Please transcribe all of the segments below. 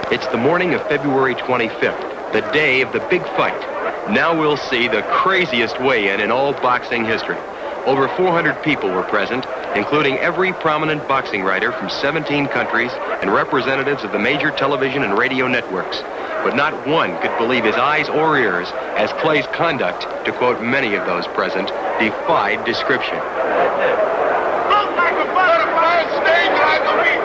It's the morning of February 25th, the day of the big fight. Now we'll see the craziest weigh-in in all boxing history. Over 400 people were present, including every prominent boxing writer from 17 countries and representatives of the major television and radio networks. But not one could believe his eyes or ears as Clay's conduct, to quote many of those present, defied description. Look like a butterfly stage like a week.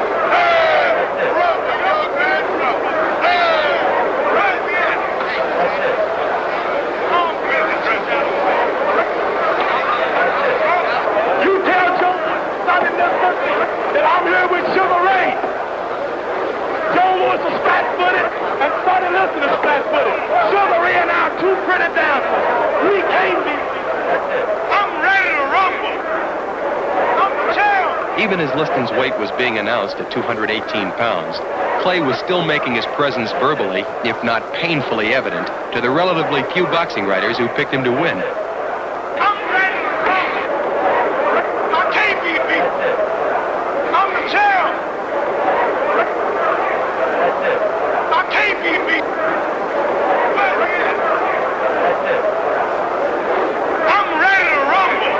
I'm here with Sugar Ray. Joe Louis is flat-footed, and Sonny Liston is flat-footed. Sugar Ray and I are two pretty dancers. We can't be. I'm ready to rumble. I'm the champ. Even as Liston's weight was being announced at 218 pounds, Clay was still making his presence verbally, if not painfully evident, to the relatively few boxing writers who picked him to win. I'm ready to rumble. I can't be beat. I'm the champ. I can't be beat. I'm ready to rumble.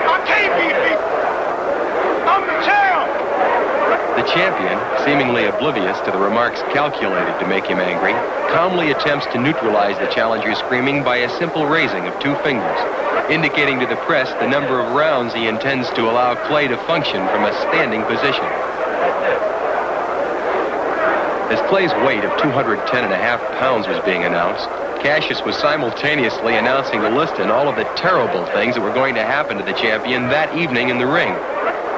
I can't be beat. I'm the champ. The champion, seemingly oblivious to the remarks calculated to make him angry, calmly attempts to neutralize the challenger's screaming by a simple raising of two fingers, indicating to the press the number of rounds he intends to allow Clay to function from a standing position. As Clay's weight of 210.5 pounds was being announced, Cassius was simultaneously announcing to Liston all of the terrible things that were going to happen to the champion that evening in the ring.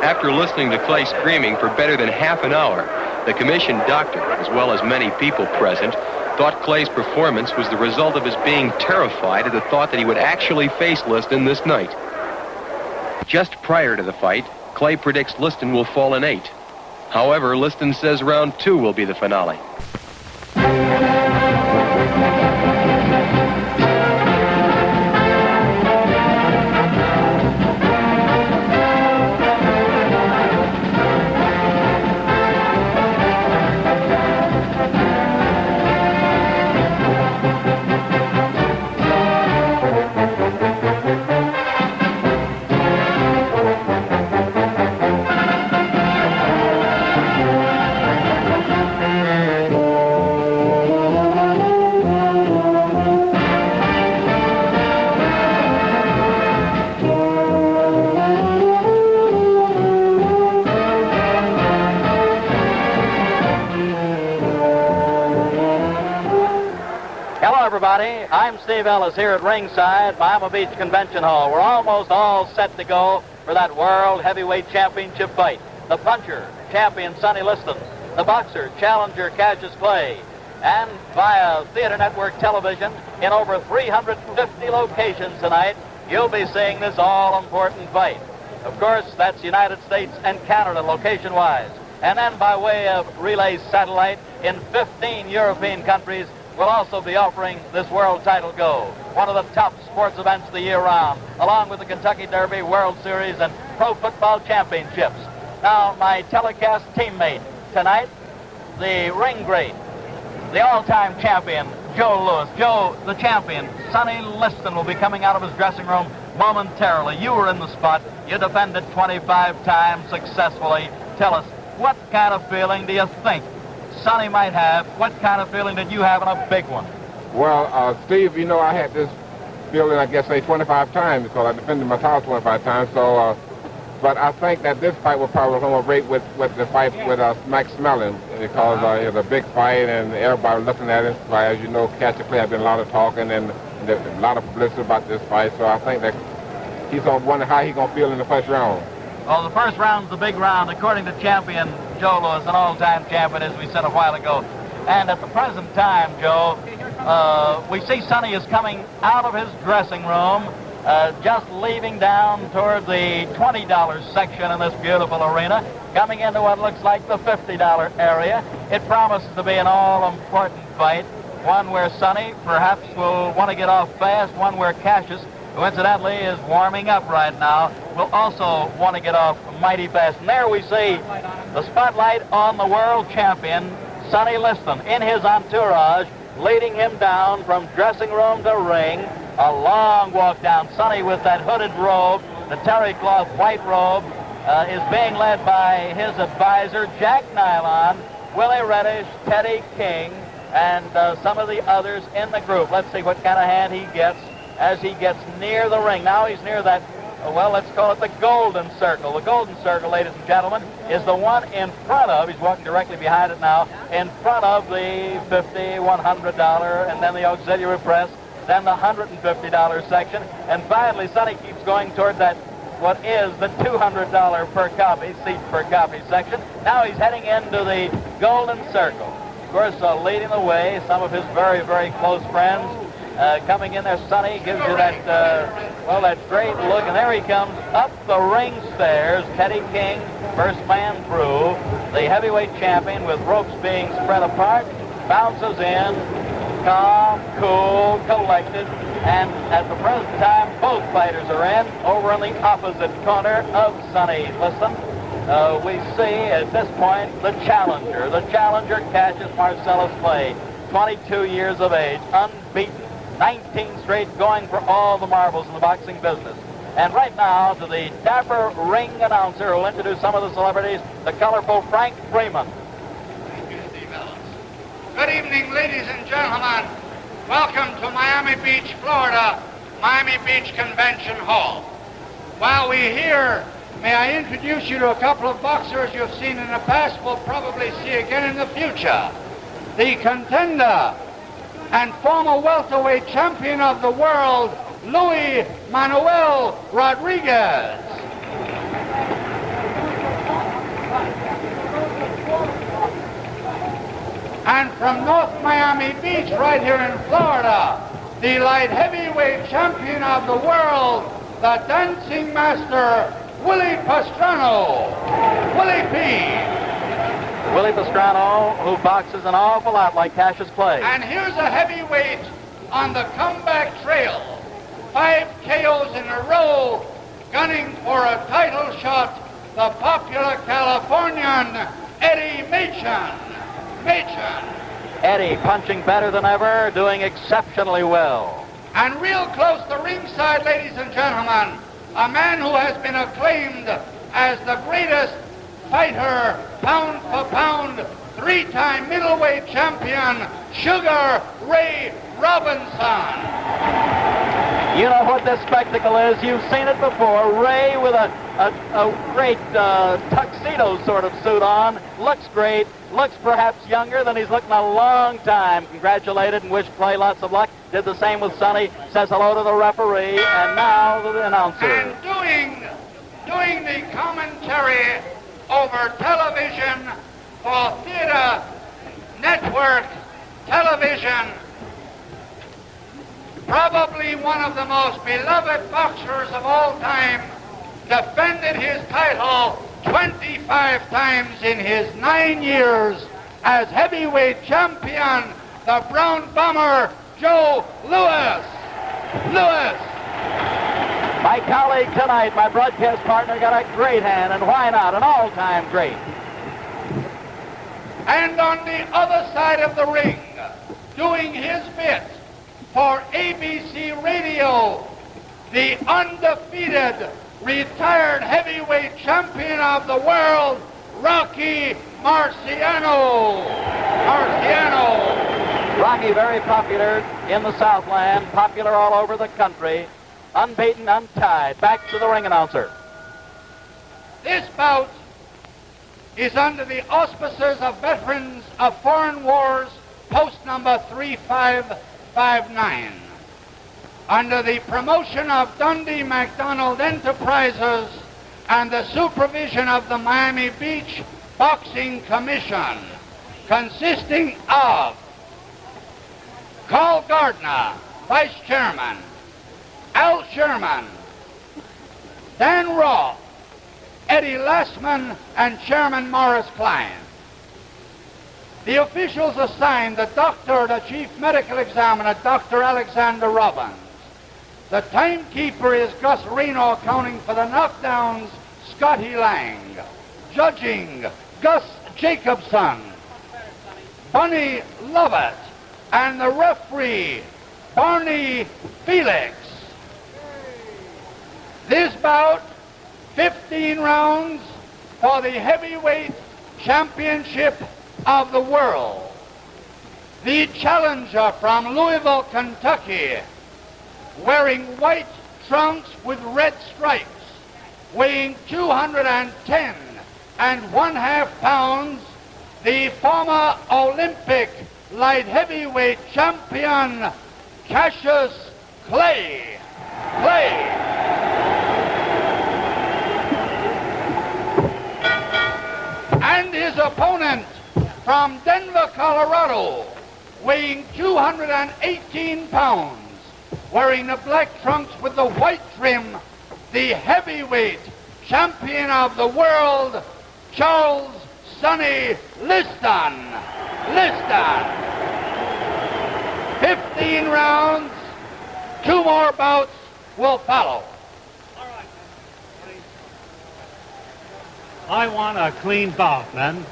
After listening to Clay screaming for better than half an hour, the commissioned doctor, as well as many people present, thought Clay's performance was the result of his being terrified at the thought that he would actually face Liston this night. Just prior to the fight, Clay predicts Liston will fall in 8. However, Liston says round 2 will be the finale. Everybody, I'm Steve Ellis here at ringside, Miami Beach Convention Hall. We're almost all set to go for that World Heavyweight Championship fight. The puncher, champion Sonny Liston. The boxer, challenger Cassius Clay. And via Theater Network television in over 350 locations tonight, you'll be seeing this all-important fight. Of course, that's United States and Canada location-wise. And then by way of relay satellite in 15 European countries, we'll also be offering this world title go, one of the top sports events of the year round, along with the Kentucky Derby, World Series, and Pro Football Championships. Now, my telecast teammate tonight, the ring great, the all-time champion, Joe Louis. Joe, the champion, Sonny Liston, will be coming out of his dressing room momentarily. You were in the spot. You defended 25 times successfully. Tell us, what kind of feeling do you think Sonny might have? What kind of feeling did you have in a big one? Well, Steve, you know, I had this feeling, I guess, say 25 times because I defended my title 25 times. So, but I think that this fight will probably come up right with the fight with Max Mellon because it's a big fight and everybody looking at it. As you know, Cassius Clay has been a lot of talking and there's a lot of publicity about this fight. So I think that he's going to wonder how he's going to feel in the first round. Well, the first round's the big round, according to champion Joe Louis, an all-time champion, as we said a while ago. And at the present time, Joe, we see Sonny is coming out of his dressing room, just leaving down toward the $20 section in this beautiful arena, coming into what looks like the $50 area. It promises to be an all-important fight, one where Sonny perhaps will want to get off fast, one where Cassius, who incidentally is warming up right now, will also want to get off mighty fast. And there we see the spotlight on the world champion, Sonny Liston in his entourage, leading him down from dressing room to ring. A long walk down. Sonny with that hooded robe, the terry cloth white robe, is being led by his advisor, Jack Nylon, Willie Reddish, Teddy King, and some of the others in the group. Let's see what kind of hand he gets as he gets near the ring. Now he's near that, well, let's call it the golden circle. The golden circle, ladies and gentlemen, is the one in front of, he's walking directly behind it now, in front of the $50, $100, and then the auxiliary press, then the $150 section, and finally Sonny keeps going toward that, what is the $200 per copy, seat per copy section. Now he's heading into the golden circle. Of course, leading the way, some of his very, very close friends coming in there. Sonny gives you that, well, that great look, and there he comes up the ring stairs. Teddy King, first man through. The heavyweight champion, with ropes being spread apart, bounces in, calm, cool, collected, and at the present time, both fighters are in. Over in the opposite corner of Sonny Liston, we see at this point the challenger. The challenger, Cassius Marcellus Clay, 22 years of age, unbeaten, 19 straight, going for all the marbles in the boxing business. And right now, to the dapper ring announcer who will introduce some of the celebrities, the colorful Frank Freeman. Thank you, Steve Ellis. Good evening, ladies and gentlemen. Welcome to Miami Beach, Florida, Miami Beach Convention Hall. While we're here, may I introduce you to a couple of boxers you've seen in the past, will probably see again in the future. The contender and former welterweight champion of the world, Luis Manuel Rodriguez. And from North Miami Beach, right here in Florida, the light heavyweight champion of the world, the dancing master, Willie Pastrano. Willie P. Willie Pastrano, who boxes an awful lot like Cassius Clay. And here's a heavyweight on the comeback trail. 5 KOs in a row, gunning for a title shot, the popular Californian, Eddie Machen. Eddie punching better than ever, doing exceptionally well. And real close to ringside, ladies and gentlemen, a man who has been acclaimed as the greatest fighter, pound for pound, 3-time middleweight champion, Sugar Ray Robinson. You know what this spectacle is. You've seen it before. Ray with a great tuxedo sort of suit on. Looks great. Looks perhaps younger than he's looked in a long time. Congratulated and wished Clay lots of luck. Did the same with Sonny. Says hello to the referee. And now the announcer. And doing the commentary over television for Theater Network Television, probably one of the most beloved boxers of all time, defended his title 25 times in his 9 years as heavyweight champion, the Brown Bomber, Joe Louis. My colleague tonight, my broadcast partner, got a great hand, and why not? An all-time great. And on the other side of the ring, doing his bit for ABC Radio, the undefeated retired heavyweight champion of the world, Rocky Marciano. Rocky, very popular in the Southland, popular all over the country, unbeaten, untied. Back to the ring announcer. This bout is under the auspices of Veterans of Foreign Wars, post number 3559. Under the promotion of Dundee McDonald Enterprises and the supervision of the Miami Beach Boxing Commission, consisting of Carl Gardner, Vice Chairman, Al Sherman, Dan Roth, Eddie Lassman, and Chairman Morris Klein. The officials assigned the doctor, the chief medical examiner, Dr. Alexander Robbins. The timekeeper is Gus Reno, accounting for the knockdowns, Scotty Lang. Judging, Gus Jacobson. Bunny Lovett, and the referee, Barney Felix. This bout, 15 rounds for the heavyweight championship of the world. The challenger from Louisville, Kentucky, wearing white trunks with red stripes, weighing 210 1/2 pounds, the former Olympic light heavyweight champion, Cassius Clay. And his opponent from Denver, Colorado, weighing 218 pounds, wearing the black trunks with the white trim, the heavyweight champion of the world, Charles Sonny Liston. 15 rounds, 2 more bouts will follow. I want a clean bout, men.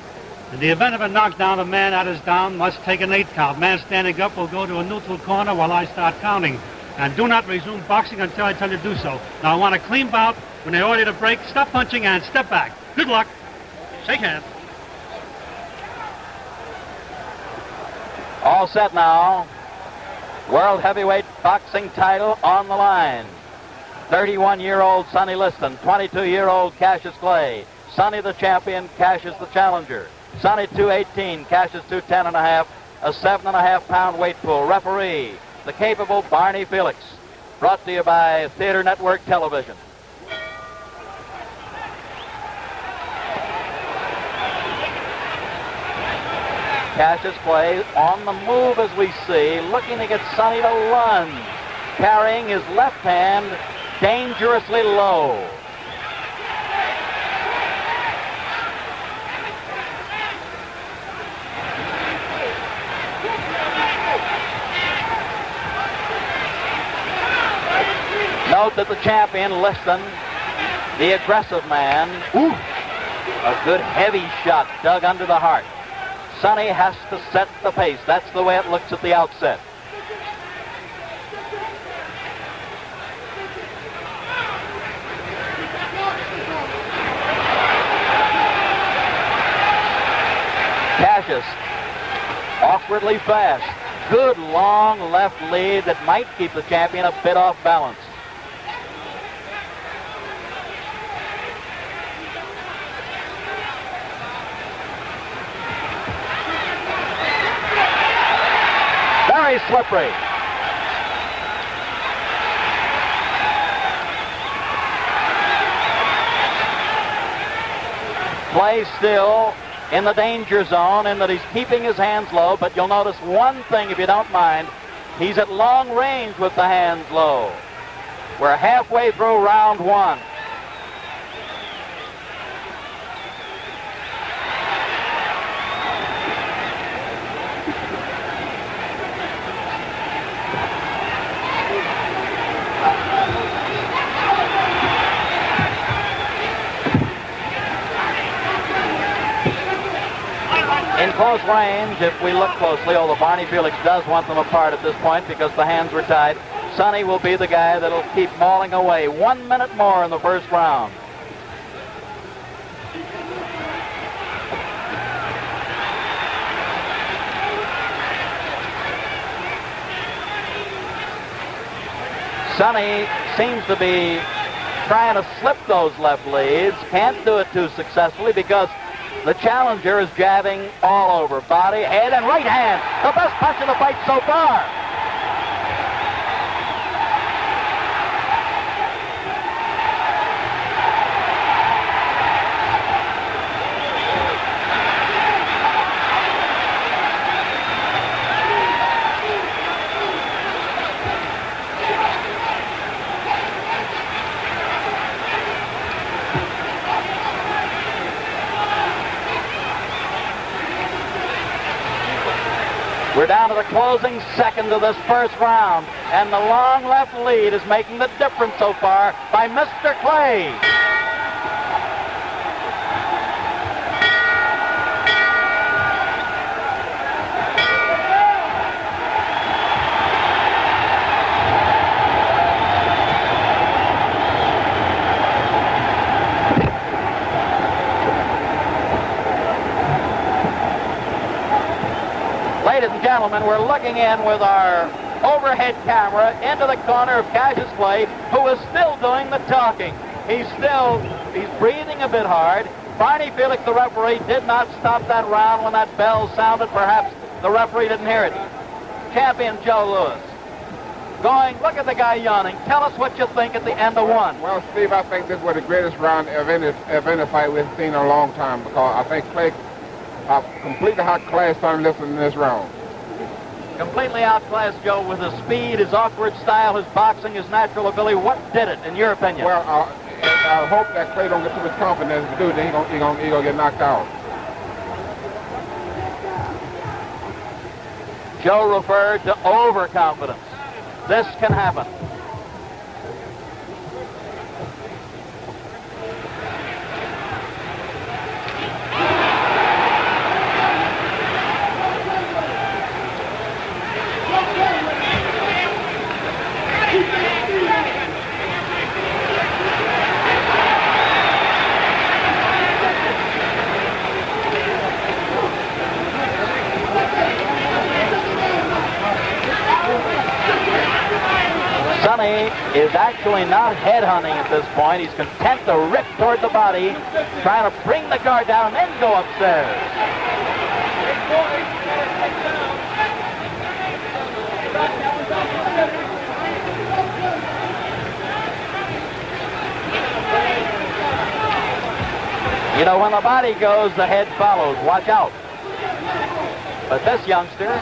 In the event of a knockdown, a man that is down must take an 8 count. Man standing up will go to a neutral corner while I start counting. And do not resume boxing until I tell you to do so. Now, I want a clean bout. When they order you to break, stop punching and step back. Good luck. Shake hands. All set now. World heavyweight boxing title on the line. 31-year-old Sonny Liston, 22-year-old Cassius Clay. Sonny the champion, Cassius the challenger. Sonny 218, Cassius 210.5, a 7.5 pound weight pool. Referee, the capable Barney Felix. Brought to you by Theater Network Television. Cassius Clay on the move as we see, looking to get Sonny to lunge, carrying his left hand dangerously low. Note that the champion, Liston, the aggressive man, a good heavy shot dug under the heart. Sonny has to set the pace. That's the way it looks at the outset. Cassius, awkwardly fast. Good long left lead that might keep the champion a bit off balance. Very slippery. Clay still in the danger zone in that he's keeping his hands low, but you'll notice one thing if you don't mind. He's at long range with the hands low. We're halfway through round 1. In close range, if we look closely, although Barney Felix does want them apart at this point because the hands were tied, Sonny will be the guy that'll keep mauling away. 1 minute more in the first round. Sonny seems to be trying to slip those left leads. Can't do it too successfully because the challenger is jabbing all over. Body, head, and right hand. The best punch of the fight so far. We're down to the closing seconds of this first round, and the long left lead is making the difference so far by Mr. Clay. Ladies and gentlemen, we're looking in with our overhead camera into the corner of Cassius Clay, who is still doing the talking. He's breathing a bit hard. Barney Felix, the referee, did not stop that round when that bell sounded. Perhaps the referee didn't hear it. Champion Joe Louis. Look at the guy yawning. Tell us what you think at the end of one. Well, Steve, I think this was the greatest round of any fight we've seen in a long time, because I think Clay completely outclassed Sonny Liston in this round. Completely outclassed Joe with his speed, his awkward style, his boxing, his natural ability. What did it, in your opinion? Well, I hope that Clay don't get too much confidence to do it. Then he gonna get knocked out. Joe referred to overconfidence. This can happen. Sonny is actually not headhunting at this point. He's content to rip toward the body, trying to bring the guard down and then go upstairs. You know, when the body goes, the head follows. Watch out. But this youngster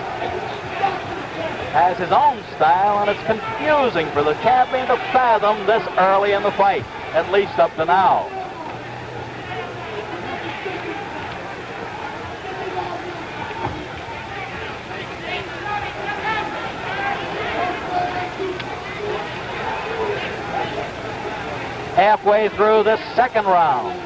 has his own style, and it's confusing for the champion to fathom this early in the fight, at least up to now. Halfway through this second round.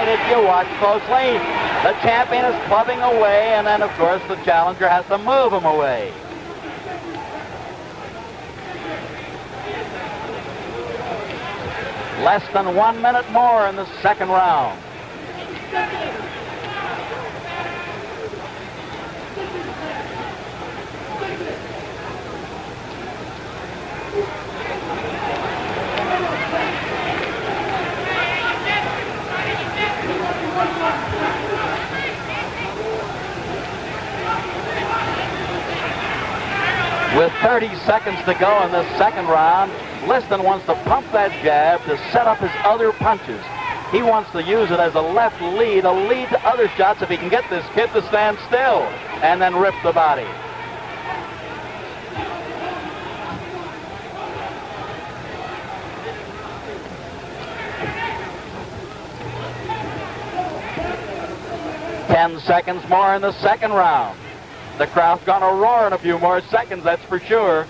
If you watch closely, the champion is clubbing away, and then, of course, the challenger has to move him away. Less than 1 minute more in the second round. With 30 seconds to go in this second round, Liston wants to pump that jab to set up his other punches. He wants to use it as a left lead, a lead to other shots if he can get this kid to stand still and then rip the body. Ten seconds more in the second round. The crowd's gonna roar in a few more seconds, that's for sure.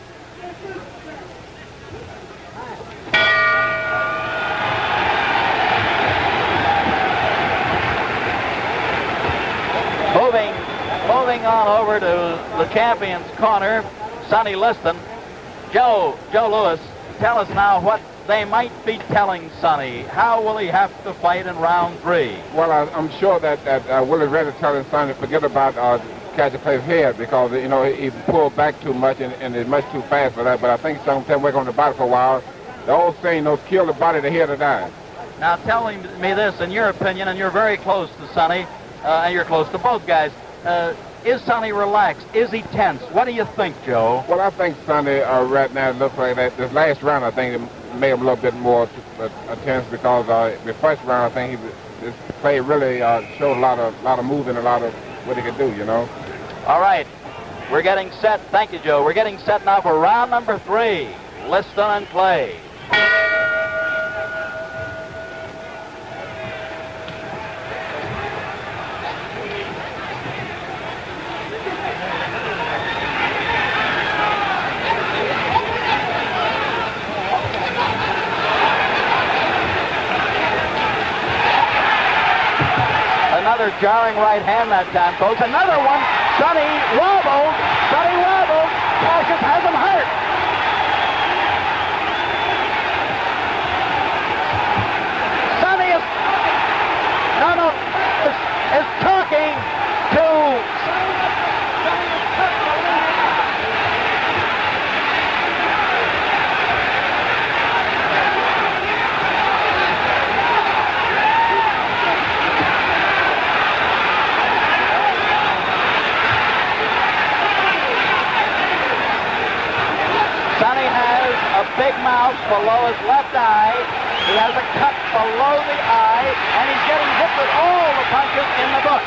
Moving on over to the champion's corner, Sonny Liston. Joe Louis, tell us now what they might be telling Sonny. How will he have to fight in round 3? Well, I'm sure that Willie's ready to tell his son to forget about Cassius Clay's head, because, you know, he pulled back too much and is much too fast for that. But I think he's going to work on the body for a while. The old saying, you know, kill the body, the head will die. Now tell me this, in your opinion, and you're very close to Sonny, and you're close to both guys. Is Sonny relaxed? Is he tense? What do you think, Joe? Well, I think Sonny right now looks like that. This last round, I think, it made him a little bit more tense, because the first round, I think this play really showed a lot of movement, a lot of what he could do, you know. All right, we're getting set. Thank you, Joe. We're getting set now for round number 3. Liston and Clay. Another jarring right hand that time, folks. Another one. Sonny wobbles. Sonny wobbles. Cassius has him hurt. Sonny is talking to... Sonny has a big mouth below his left eye. He has a cut below the eye, and he's getting hit with all the punches in the book.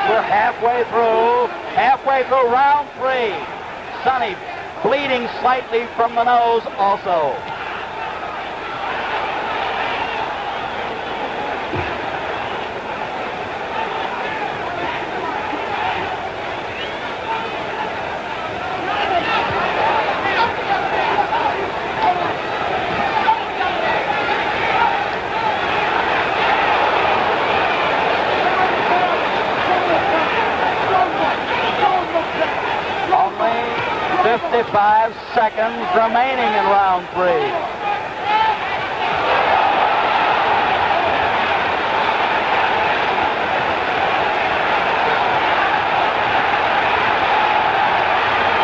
We're halfway through round 3. Sonny bleeding slightly from the nose also. Only 55 seconds remaining in round 3.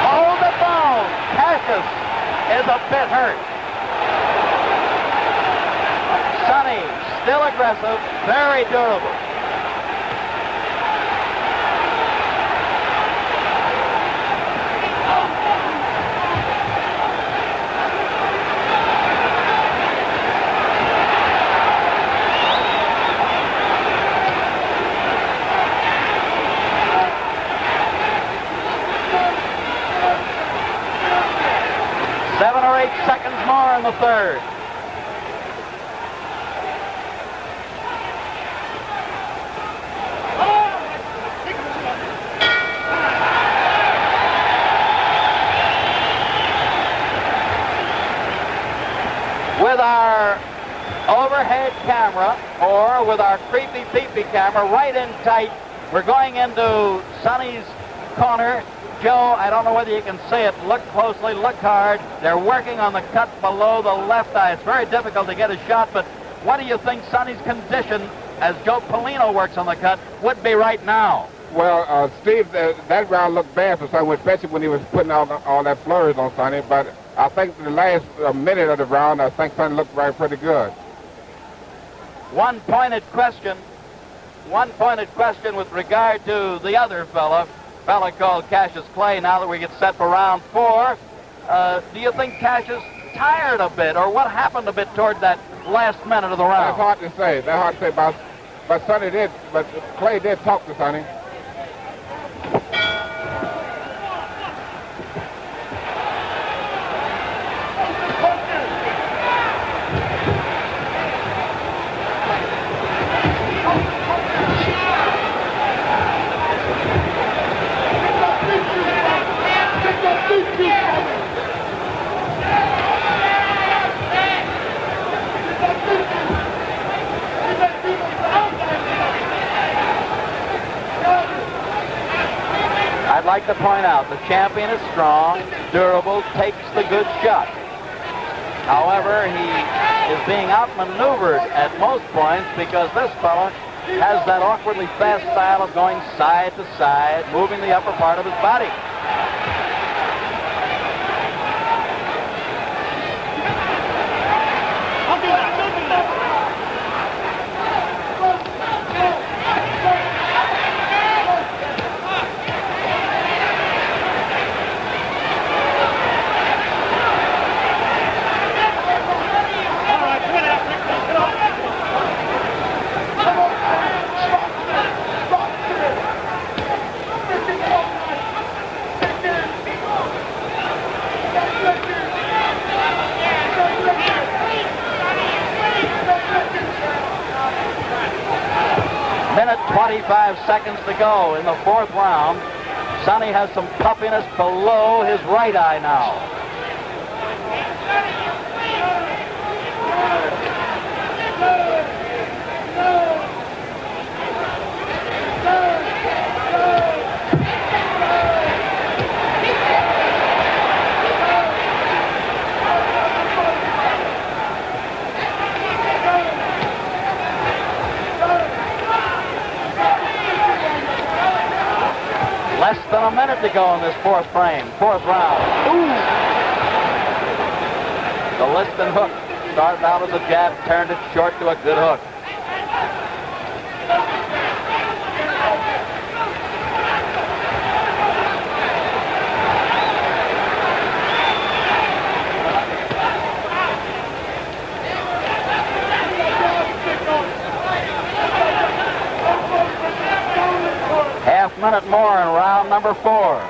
Hold the ball. Cassius is a bit hurt. Sonny, still aggressive, very durable. Seconds more in the third. With our overhead camera, or with our creepy peepee camera right in tight, we're going into Sonny's corner. Joe, I don't know whether you can see it. Look closely, look hard. They're working on the cut below the left eye. It's very difficult to get a shot, but what do you think Sonny's condition, as Joe Polino works on the cut, would be right now? Well, Steve, that round looked bad for Sonny, especially when he was putting all that flurries on Sonny, but I think the last minute of the round, I think Sonny looked pretty good. One pointed question with regard to the other fella called Cassius Clay, now that we get set for round 4. Do you think Cassius tired a bit, or what happened a bit toward that last minute of the round? That's hard to say. But Sonny did, but Clay did talk to Sonny. I'd like to point out the champion is strong, durable, takes the good shot. However, he is being outmaneuvered at most points because this fella has that awkwardly fast style of going side to side, moving the upper part of his body. Minute 25 seconds to go in the fourth round. Sonny has some puffiness below his right eye now. Less than a minute to go in this fourth round. Ooh! The Liston hook started out as a jab, turned it short to a good hook. Half minute more in round number 4.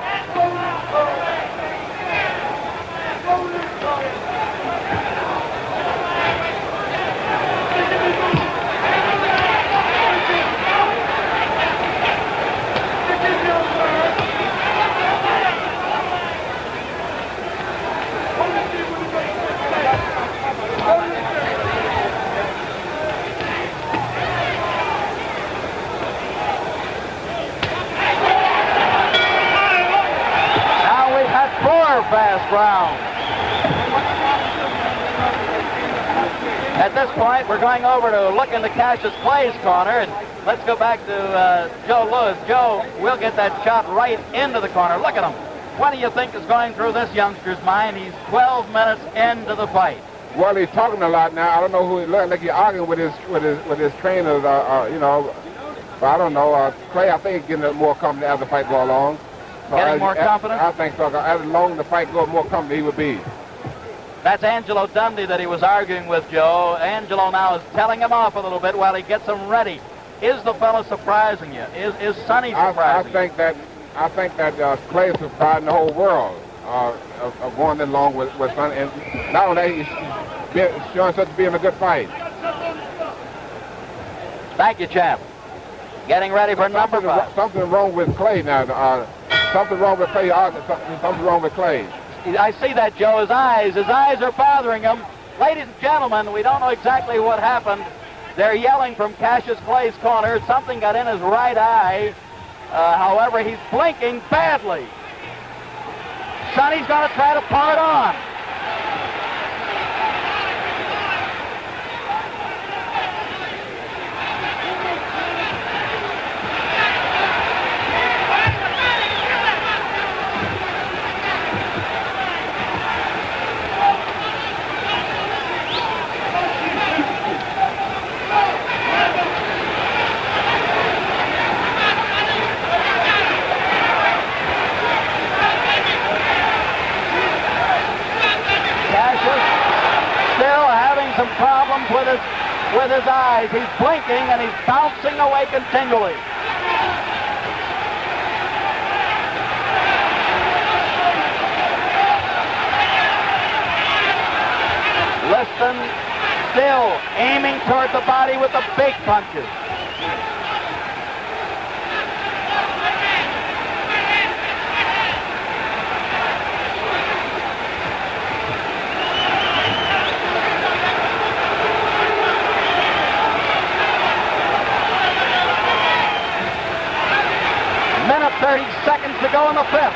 Fast round. At this point, we're going over to look into Cassius Clay's corner, and let's go back to Joe Lewis. Joe, we'll get that shot right into the corner. Look at him. What do you think is going through this youngster's mind? He's 12 minutes into the fight. Well, he's talking a lot now. I don't know who he looks like. He's arguing with his trainers. But I don't know. Clay, I think, he's getting more confident as the fight goes along. Getting more confident? I think so. As long as the fight goes, more confident he would be. That's Angelo Dundee that he was arguing with, Joe. Angelo now is telling him off a little bit while he gets him ready. Is the fellow surprising you? Is Sonny surprising you? I think that Clay is surprising the whole world of going along with Sonny. And not only that, he's showing such being a good fight. Thank you, champ. Getting ready for number 5. Something wrong with Clay now. Something wrong with Clay. Something wrong with Clay. I see that, Joe. His eyes are bothering him. Ladies and gentlemen, we don't know exactly what happened. They're yelling from Cassius Clay's corner. Something got in his right eye. However, he's blinking badly. Sonny's going to try to pull it on. Some problems with his eyes. He's blinking and he's bouncing away continually. Liston still aiming toward the body with the big punches. Minute 30 seconds to go in the 5th.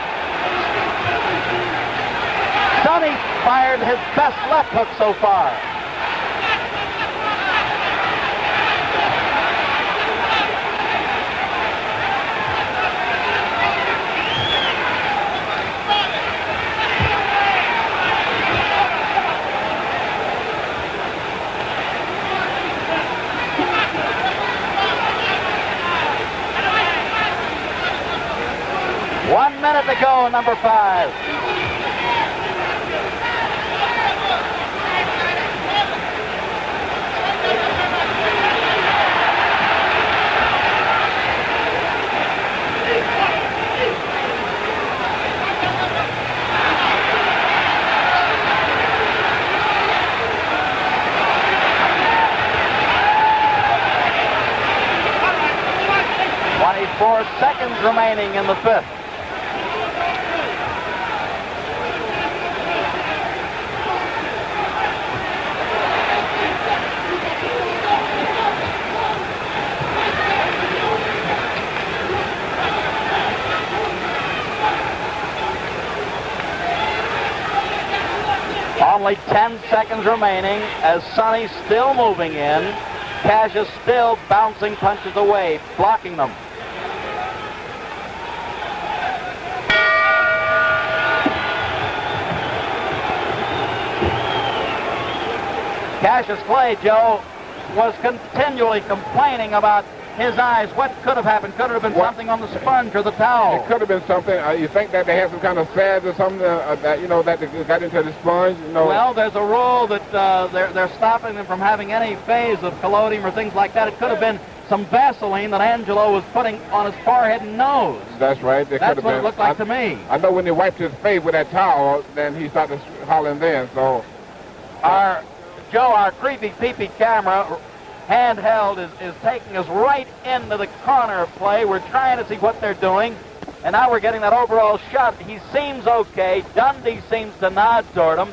Sonny fired his best left hook so far. One minute to go, number 5. seconds remaining in the fifth. Only 10 seconds remaining as Sonny's still moving in. Cash is still bouncing punches away, blocking them. Cassius Clay, Joe, was continually complaining about his eyes. What could have happened? Could it have been something on the sponge or the towel? It could have been something. You think that they had some kind of sads or something that, you know, that they got into the sponge? You know? Well, there's a rule that they're stopping them from having any phase of collodium or things like that. It could have been some Vaseline that Angelo was putting on his forehead and nose. That's right. That's what it looked like to me. I know when he wiped his face with that towel, then he started hollering then. So, our creepy peepee camera, handheld, is taking us right into the corner of play. We're trying to see what they're doing, and now we're getting that overall shot. He seems okay. Dundee seems to nod toward him.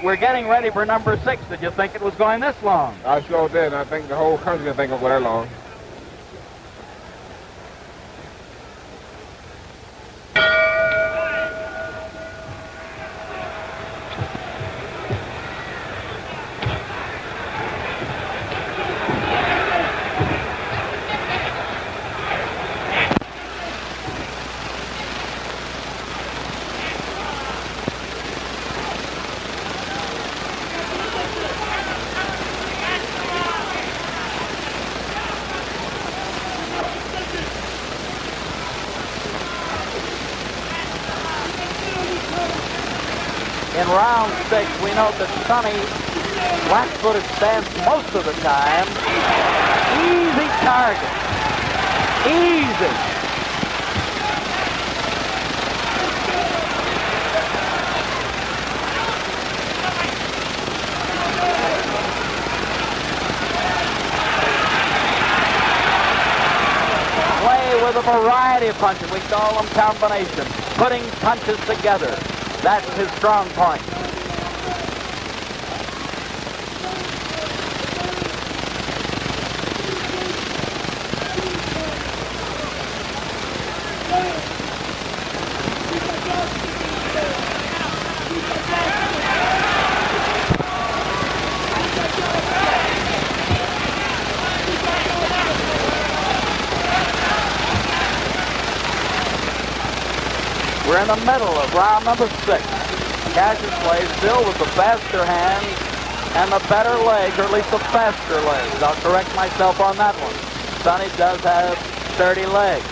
We're getting ready for number 6. Did you think it was going this long? I sure did. I think the whole country didn't think it was that long. In round 6, we note that Sonny flat-footed stance most of the time. Easy target. Easy. Play with a variety of punches. We call them combinations. Putting punches together. That's his strong point. We're in the middle of round number 6. Cassius plays still with the faster hands and the better legs, or at least the faster legs. I'll correct myself on that one. Sonny does have sturdy legs.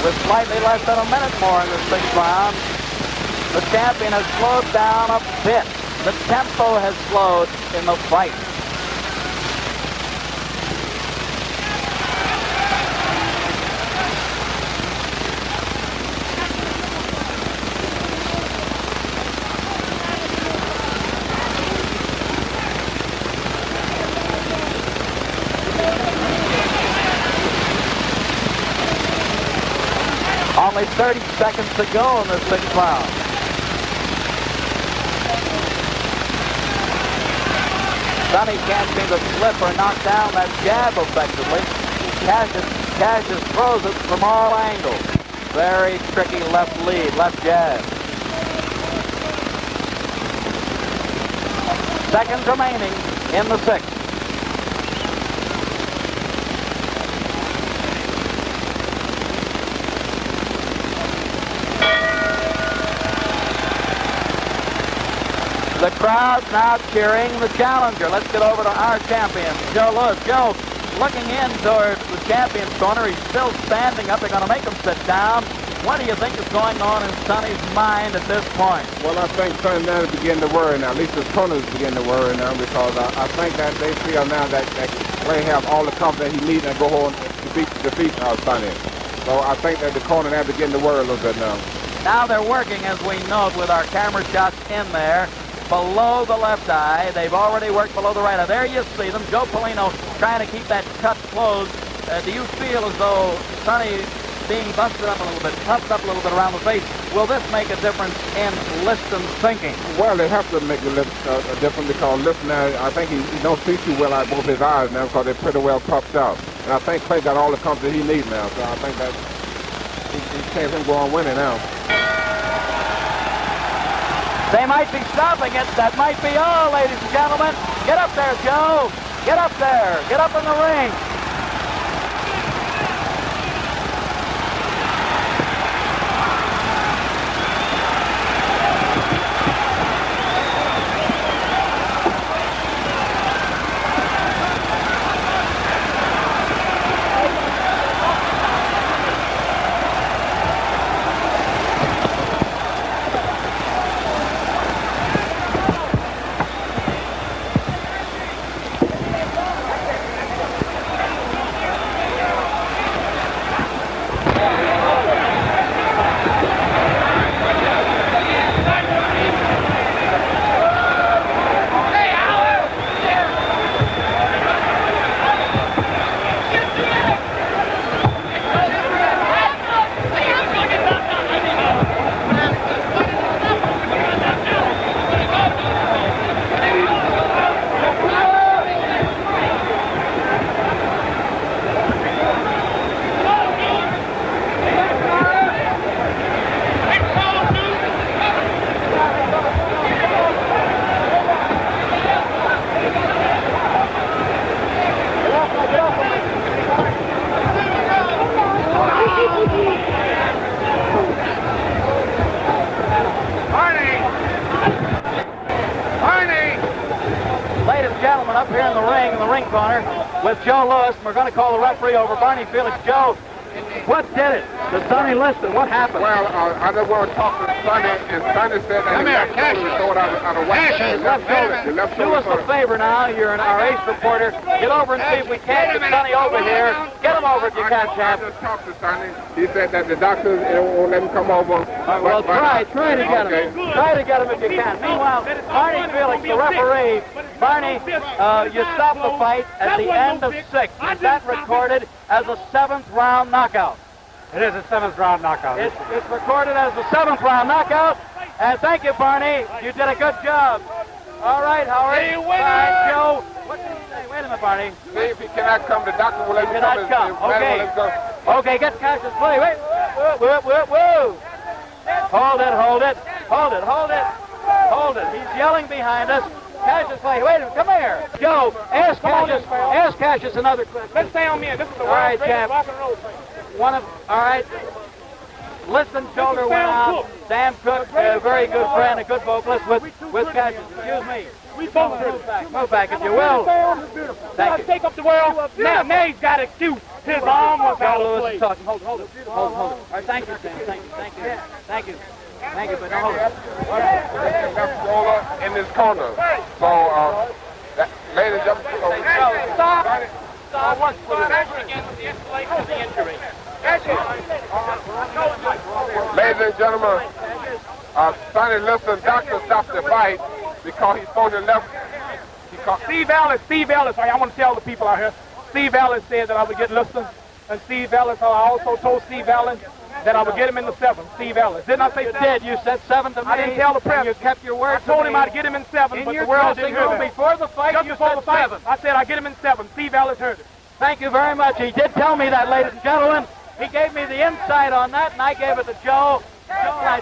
With slightly less than a minute more in the 6th round, the champion has slowed down a bit. The tempo has slowed in the fight. Only 30 seconds to go in the 6th round. Sonny can't seem to slip or knock down that jab effectively. Cassius throws it from all angles. Very tricky left lead, left jab. Seconds remaining in the 6th. The crowd's now cheering the challenger. Let's get over to our champion, Joe Lewis. Joe, looking in towards the champion's corner, he's still standing up. They're going to make him sit down. What do you think is going on in Sonny's mind at this point? Well, I think Sonny now is beginning to worry now. At least his corners begin to worry now, because I think that they feel now that Clay have all the confidence he needs and go on to defeat Sonny. So I think that the corner now beginning to worry a little bit now. Now they're working, as we note, with our camera shots in there, below the left eye. They've already worked below the right eye. There you see them. Joe Polino trying to keep that cut closed. Do you feel as though Sonny being busted up a little bit, puffed up a little bit around the face, will this make a difference in Liston's thinking? Well, it has to make a difference because Liston now, I think he don't see too well out both his eyes now because they're pretty well puffed up. And I think Clay got all the confidence he needs now. So I think that he can't him go on winning now. They might be stopping it. That might be all, ladies and gentlemen. Get up there, Joe. Get up there. Get up in the ring. Up here in the ring corner with Joe Lewis. We're going to call the referee over. Barney Felix. Joe, what did it to Sonny Liston? What happened? Well, I just want to talk to Sonny, and Sonny said that he throw it out of whack. Do us a favor now. You're our ace reporter. Get over and see if we can't get Sonny over here. Get him over if you can, champ. I just talked to Sonny. He said that the doctors won't let him come over. Well, try to get him. Try to get him if you can. Meanwhile, Barney Felix, the referee. Barney, you stopped the fight at the end of 6. Is that recorded as a 7th round knockout? It is a 7th round knockout. It's recorded as the 7th round knockout. And thank you, Barney. You did a good job. All right, Howard. Hey, all right, Joe. What did he say? Wait a minute, Barney. See if he cannot come. The doctor will let him come. He cannot come. Okay. Okay, get Cassius play. Wait. Whoa. Hold it. He's yelling behind us. Cassius play. Wait a minute. Come here. Joe, ask Cassius another question. Let's stay on me. This is the All right, world's greatest champ. rock and roll thing. All right. Liston's shoulder went out. Sam Cooke, a very good friend, a good vocalist with Cassius. Excuse me. We both Move back if you will. Thank you. Take up the world. Now he's got a cue. His arm was out of place. Talking. Hold it. All right, thank you, Sam. Thank you, but hold it. Left shoulder in this corner. So, ladies and gentlemen, Stop. Again with the escalation of the injury. ladies and gentlemen, Sonny Liston, doctor stopped the fight because he supposed to left. Steve Ellis, I want to tell the people out here, Steve Ellis said that I would get Liston, and Steve Ellis, I also told Steve Ellis that I would get him in the 7th, Steve Ellis. Didn't I say You 7? did. You said 7 to me. I didn't tell the press. You kept your word. I told him I'd get him in 7, in but your the world dressing didn't hear room that. before the fight. Just You before said the fight, 7. I said I'd get him in 7. Steve Ellis heard it. Thank you very much. He did tell me that, ladies and gentlemen. He gave me the insight on that, and I gave it to Joe.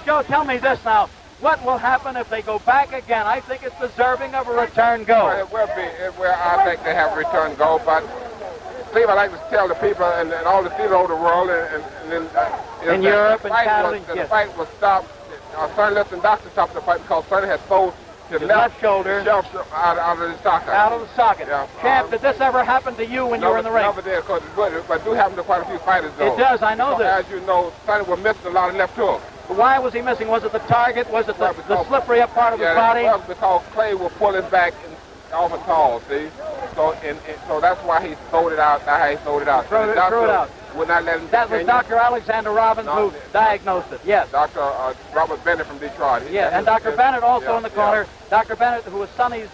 Joe, tell me this now. What will happen if they go back again? I think it's deserving of a return go. It will be. I think they have a return go, but Steve, I like to tell the people and all the theater over the world in Europe and Canada. The fight was stopped. Sonny Liston doctor stopped the fight because Sonny had pulled his left shoulder out of the socket. Out of the socket. Yeah. Champ, did this ever happen to you when you were in the ring? Never did, but it do happen to quite a few fighters, though. It does, I know this. As you know, Sonny was missing a lot of left hooks. Why was he missing? Was it the target? Was it the slippery up part of his body? It was because Clay was pulling back off a tall, see? So that's why he sold it out. That's how he sold it out. Threw The it doctor out. would not let him That was continue. Dr. Alexander Robbins who diagnosed it. Yes. Dr. Robert Bennett from Detroit. Yeah, and Dr. Bennett also in the corner. Dr. Bennett, who was Sonny's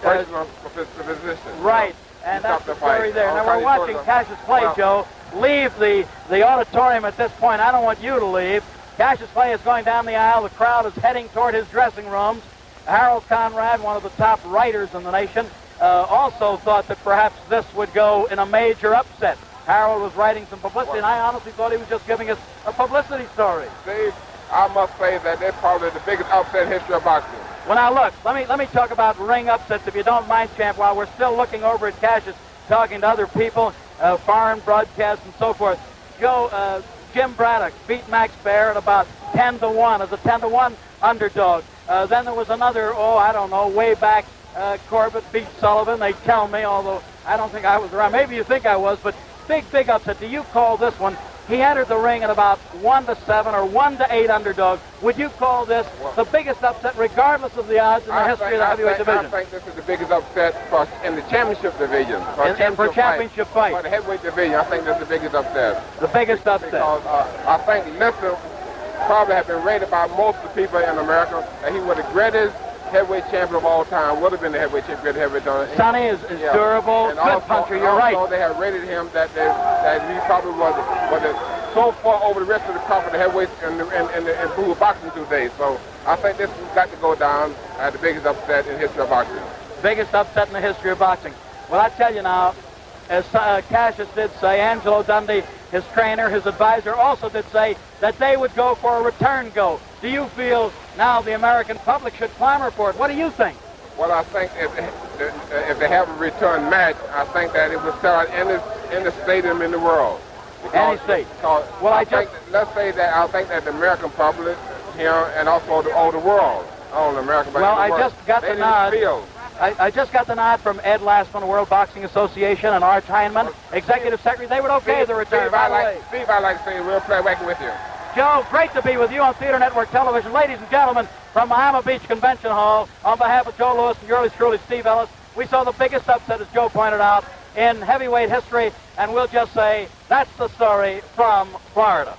Personal physician. right. And that's the story there. Now we're watching Cassius Clay, Joe, leave the auditorium at this point. I don't want you to leave. Cassius Clay is going down the aisle. The crowd is heading toward his dressing rooms. Harold Conrad, one of the top writers in the nation, also thought that perhaps this would go in a major upset. Harold was writing some publicity, and I honestly thought he was just giving us a publicity story. Steve, I must say that they're probably the biggest upset in history of boxing. Well, now look, let me talk about ring upsets, if you don't mind, champ, while we're still looking over at Cassius, talking to other people, foreign broadcasts and so forth. Joe, Jim Braddock beat Max Baer at about 10-1 as a 10-1 underdog. Then there was another, I don't know, way back, Corbett beat Sullivan, they tell me, although I don't think I was around. Maybe you think I was, but big upset. Do you call this one? He entered the ring at about 1-7 or 1-8 underdog. Would you call this the biggest upset, regardless of the odds in the history of the heavyweight division? I think this is the biggest upset in the championship division. For championship fight. For the heavyweight division, I think this is the biggest upset. The biggest upset. Because I think Liston probably have been rated by most of the people in America that he was the greatest heavyweight champion of all time. Would have been the heavyweight champion, heavyweight done. Sonny is durable, and good also, puncher. You're right. Also, they have rated him that he probably was so far over the rest of the crop of the heavyweights in blue boxing today. So I think this has got to go down as the biggest upset in the history of boxing. Biggest upset in the history of boxing. Well, I tell you now, as Cassius did say, Angelo Dundee, his trainer, his advisor, also did say that they would go for a return go. Do you feel now the American public should clamor for it? What do you think? Well, I think if they have a return match, I think that it would sell out in the stadium in the world. Any state. Well, let's say that I think that the American public here and also the world, all the American, but well, the world, I just got the nod. I just got the nod from Ed Lastman, World Boxing Association, and Arch Heineman, Executive Secretary. They would okay the return. Steve, I like to say we'll play working with you. Joe, great to be with you on Theater Network Television. Ladies and gentlemen, from Miami Beach Convention Hall, on behalf of Joe Louis and yours truly, Steve Ellis, we saw the biggest upset, as Joe pointed out, in heavyweight history, and we'll just say that's the story from Florida.